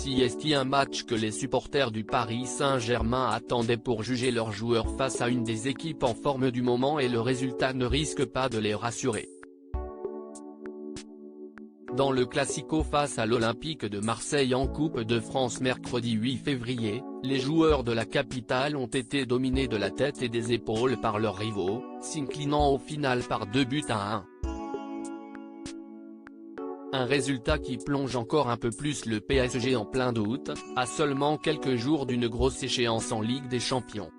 CST, un match que les supporters du Paris Saint-Germain attendaient pour juger leurs joueurs face à une des équipes en forme du moment, et le résultat ne risque pas de les rassurer. Dans le Classico face à l'Olympique de Marseille en Coupe de France mercredi 8 février, les joueurs de la capitale ont été dominés de la tête et des épaules par leurs rivaux, s'inclinant au final par 2-1. Un résultat qui plonge encore un peu plus le PSG en plein doute, à seulement quelques jours d'une grosse échéance en Ligue des Champions.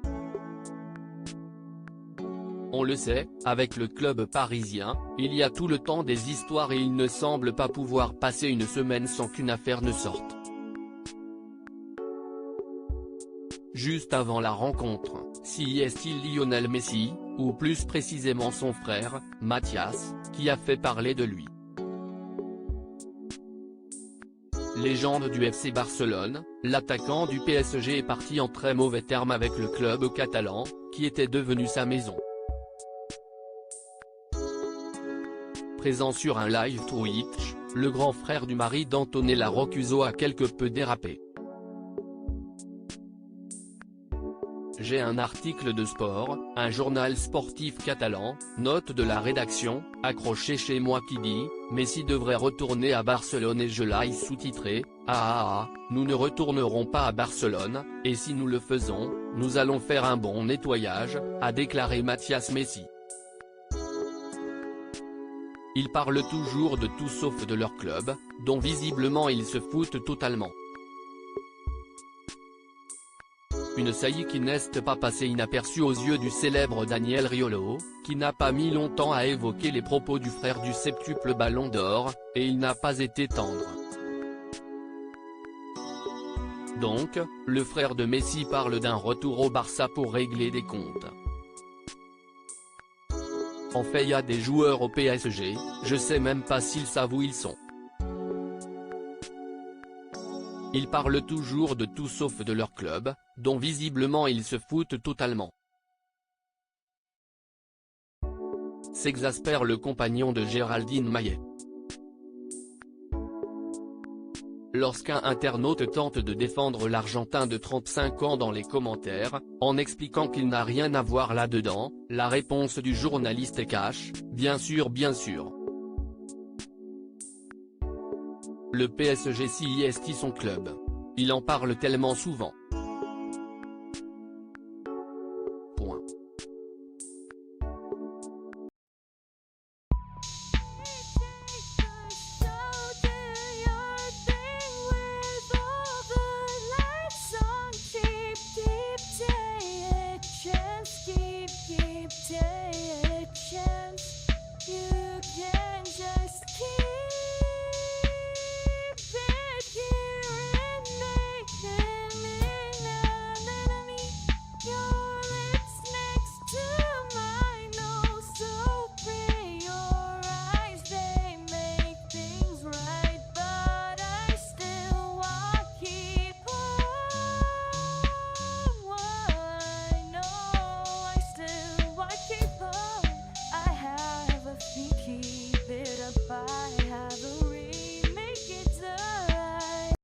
On le sait, avec le club parisien, il y a tout le temps des histoires et il ne semble pas pouvoir passer une semaine sans qu'une affaire ne sorte. Juste avant la rencontre, CST, Lionel Messi, ou plus précisément son frère, Mathias, qui a fait parler de lui. Légende du FC Barcelone, l'attaquant du PSG est parti en très mauvais termes avec le club catalan, qui était devenu sa maison. Présent sur un live Twitch, le grand frère du mari d'Antonella Roccuzzo a quelque peu dérapé. J'ai un article de sport, un journal sportif catalan, note de la rédaction, accroché chez moi qui dit « Messi devrait retourner à Barcelone » et je l'ai sous-titré « nous ne retournerons pas à Barcelone, et si nous le faisons, nous allons faire un bon nettoyage », a déclaré Mathias Messi. Ils parlent toujours de tout sauf de leur club, dont visiblement ils se foutent totalement. Une saillie qui n'est pas passée inaperçue aux yeux du célèbre Daniel Riolo, qui n'a pas mis longtemps à évoquer les propos du frère du septuple Ballon d'Or, et il n'a pas été tendre. Donc, le frère de Messi parle d'un retour au Barça pour régler des comptes. En fait, y a des joueurs au PSG, je sais même pas s'ils savent où ils sont. Ils parlent toujours de tout sauf de leur club, dont visiblement ils se foutent totalement. S'exaspère le compagnon de Géraldine Maillet. Lorsqu'un internaute tente de défendre l'Argentin de 35 ans dans les commentaires, en expliquant qu'il n'a rien à voir là-dedans, la réponse du journaliste est cash, bien sûr bien sûr. Le PSG CST son club. Il en parle tellement souvent.